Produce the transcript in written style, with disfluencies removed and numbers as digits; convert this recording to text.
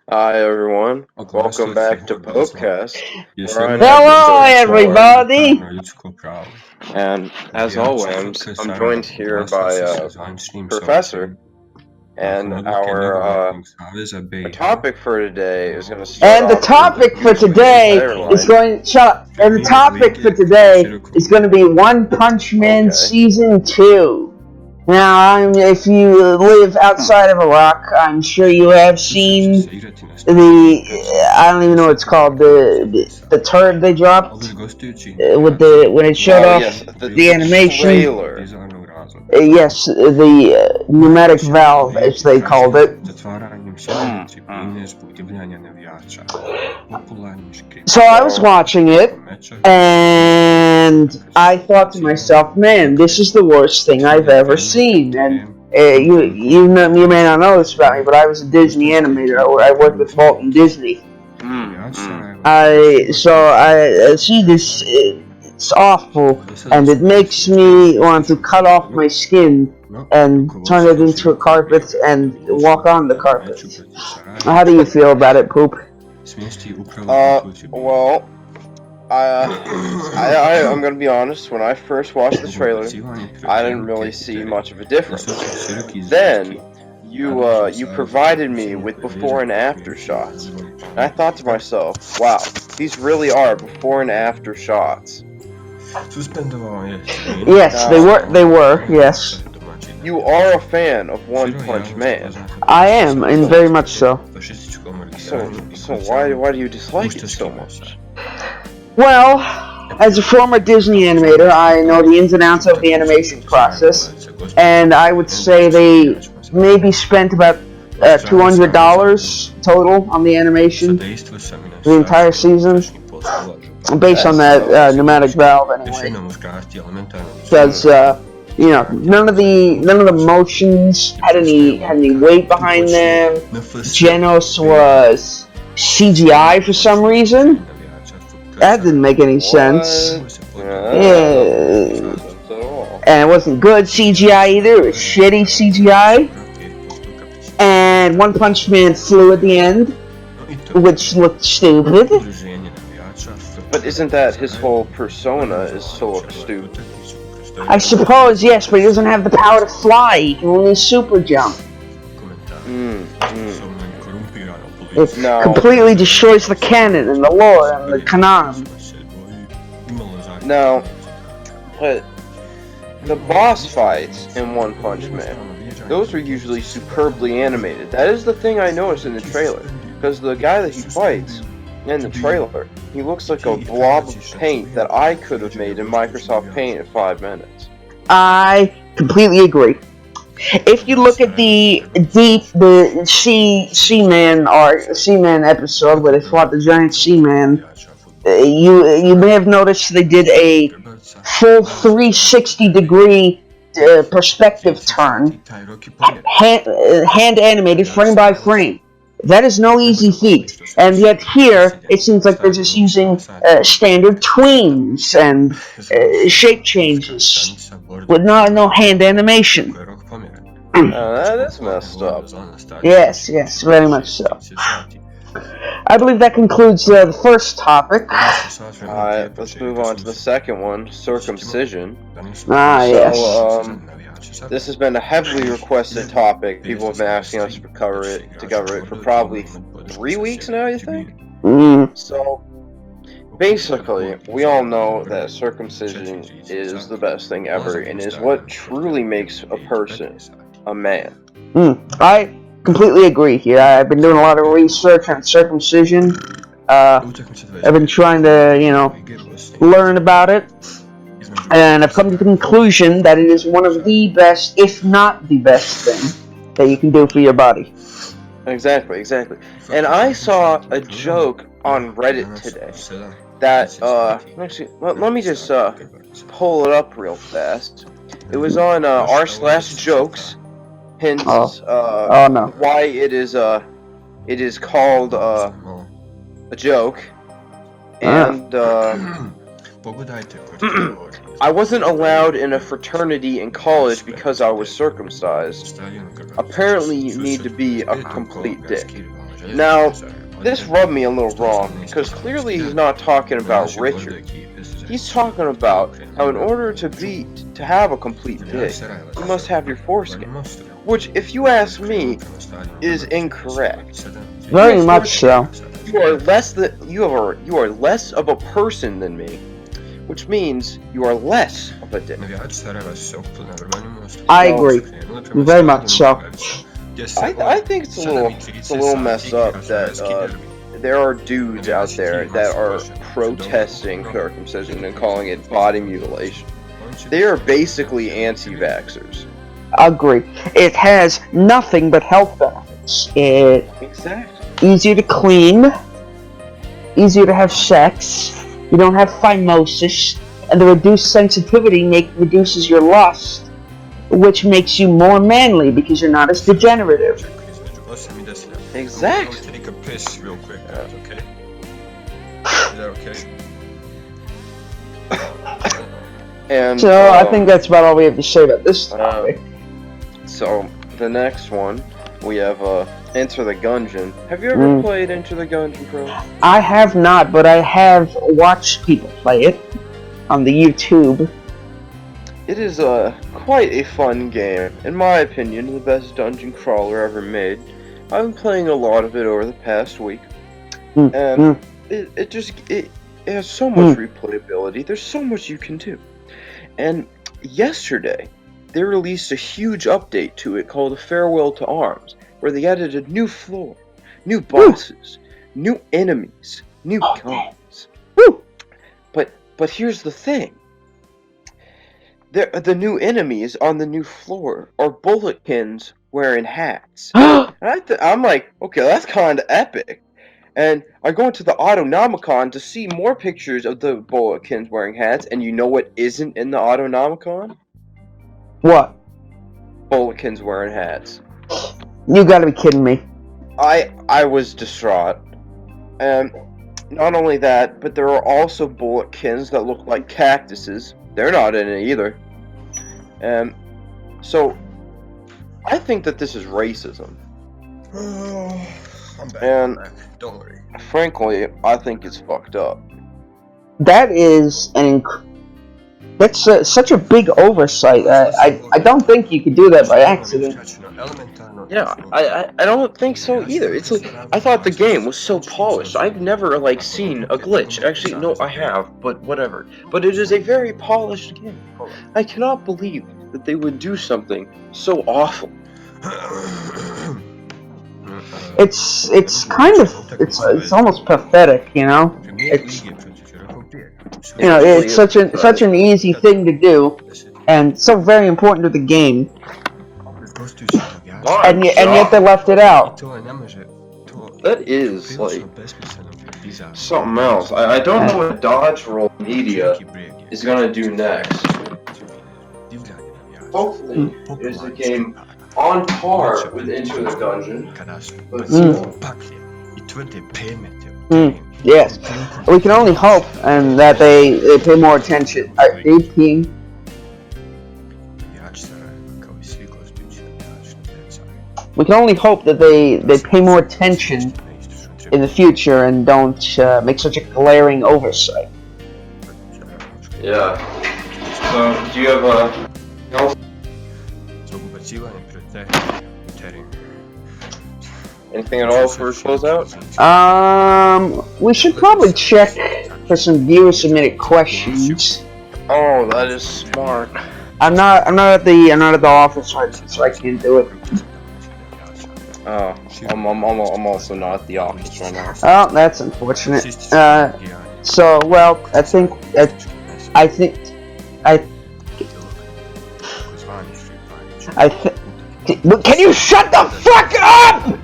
Hi everyone, welcome back to Popecast. We're on Hello, episode 4, everybody! and as always, I'm joined here by Professor, and our topic for today is going to start And the off topic for with today is headline. going and the topic for today is going to be One Punch Man Okay. Season 2. Now, if you live outside of Iraq, I'm sure you have seen I don't even know what it's called, the turd they dropped with when it showed off yes, the animation. Trailer. Yes, the pneumatic valve, as they called it. So I was watching it, and I thought to myself, man, this is the worst thing I've ever seen. And you may not know this about me, but I was a Disney animator. I worked with Walt and Disney. I see this. It's awful, and it makes me want to cut off my skin and turn it into a carpet and walk on the carpet. How do you feel about it, Poop? Well, I'm gonna be honest. When I first watched the trailer, I didn't really see much of a difference. Then you provided me with before and after shots, and I thought to myself, wow, these really are before and after shots. Yes, they were. Yes. You are a fan of One Punch Man. I am, and very much so. So why do you dislike it so much? Well, as a former Disney animator, I know the ins and outs of the animation process, and I would say they maybe spent about $200 total on the animation the entire season, based on that pneumatic valve anyway. Because none of the motions had any weight behind them. Genos was CGI for some reason. That didn't make any sense. Yeah. And it wasn't good CGI either. It was shitty CGI. And One Punch Man flew at the end, which looked stupid. But isn't that his whole persona is to look stupid? I suppose, yes, but he doesn't have the power to fly. He can only super jump. It completely destroys the canon and the lore and the canon. No, but the boss fights in One Punch Man, those are usually superbly animated. That is the thing I noticed in the trailer, because the guy that he fights in the trailer, he looks like a blob of paint that I could have made in Microsoft Paint in 5 minutes. I completely agree. If you look at the Seaman episode where they fought the giant Seaman, you may have noticed they did a full 360-degree perspective turn, hand animated frame by frame. That is no easy feat, and yet here it seems like they're just using standard tweens and shape changes with no hand animation. That is messed up. Yes, very much so. I believe that concludes the first topic. Alright, let's move on to the second one, circumcision. Yes. This has been a heavily requested topic. People have been asking us to cover it for probably 3 weeks now, you think? So, basically, we all know that circumcision is the best thing ever and is what truly makes a person a man. I completely agree here. I've been doing a lot of research on circumcision. I've been trying to, learn about it. And I've come to the conclusion that it is one of the best, if not the best thing that you can do for your body. Exactly. And I saw a joke on Reddit today that, actually, let me just pull it up real fast. It was on r/jokes, hence why it is called a joke. And I wasn't allowed in a fraternity in college because I was circumcised. Apparently you need to be a complete dick. Now, this rubbed me a little wrong, because clearly he's not talking about Richard. He's talking about how in order to have a complete dick, you must have your foreskin. Which, if you ask me, is incorrect. Very much so. You are less of a person than me, which means you are less of a dick. I agree. Very much so. I think it's a little messed up that there are dudes out there that are protesting circumcision and calling it body mutilation. They are basically anti-vaxxers. Agree. It has nothing but health benefits. Exactly. Easier to clean, easier to have sex, you don't have phimosis, and the reduced sensitivity reduces your lust, which makes you more manly because you're not as degenerative. Exactly. Take a piss real quick, okay? Is that okay? And so I think that's about all we have to say about this topic. So the next one we have Enter the Gungeon. Have you ever played Enter the Gungeon, Pro? I have not, but I have watched people play it on the YouTube. It is quite a fun game. In my opinion, the best dungeon crawler ever made. I've been playing a lot of it over the past week, and it has so much replayability. There's so much you can do. And yesterday, they released a huge update to it called A Farewell to Arms, where they added a new floor, new bosses, new enemies, new guns. But here's the thing. The new enemies on the new floor are bulletkins wearing hats. And I'm like, okay, that's kind of epic. And I go into the Autonomicon to see more pictures of the bulletkins wearing hats, and you know what isn't in the Autonomicon? What? Bulletkins wearing hats. You gotta be kidding me. I was distraught. And not only that, but there are also bulletkins that look like cactuses. They're not in it either. So I think that this is racism. I'm back. And don't worry. Frankly, I think it's fucked up. That is that's such a big oversight. I don't think you could do that by accident. Yeah, I don't think so either. It's like, I thought the game was so polished. I've never seen a glitch. Actually, no, I have, but whatever. But it is a very polished game. I cannot believe that they would do something so awful. It's kind of it's almost pathetic, you know. It's such an easy thing to do, and so very important to the game. And yet they left it out. That is something else. I don't know what Dodge Roll Media is gonna do next. Hopefully, it's a game on par with Enter the Gungeon. Yes, we can only hope, and that they pay more attention. 18. We can only hope that they pay more attention in the future and don't make such a glaring oversight. Yeah. So, do you have anything at all for close out? We should probably check for some viewer submitted questions. Oh, that is smart. I'm not at the office right now, so I can't do it. Oh, I'm also not at the office right now. Oh, that's unfortunate. So, well, I think. Can you shut the fuck up?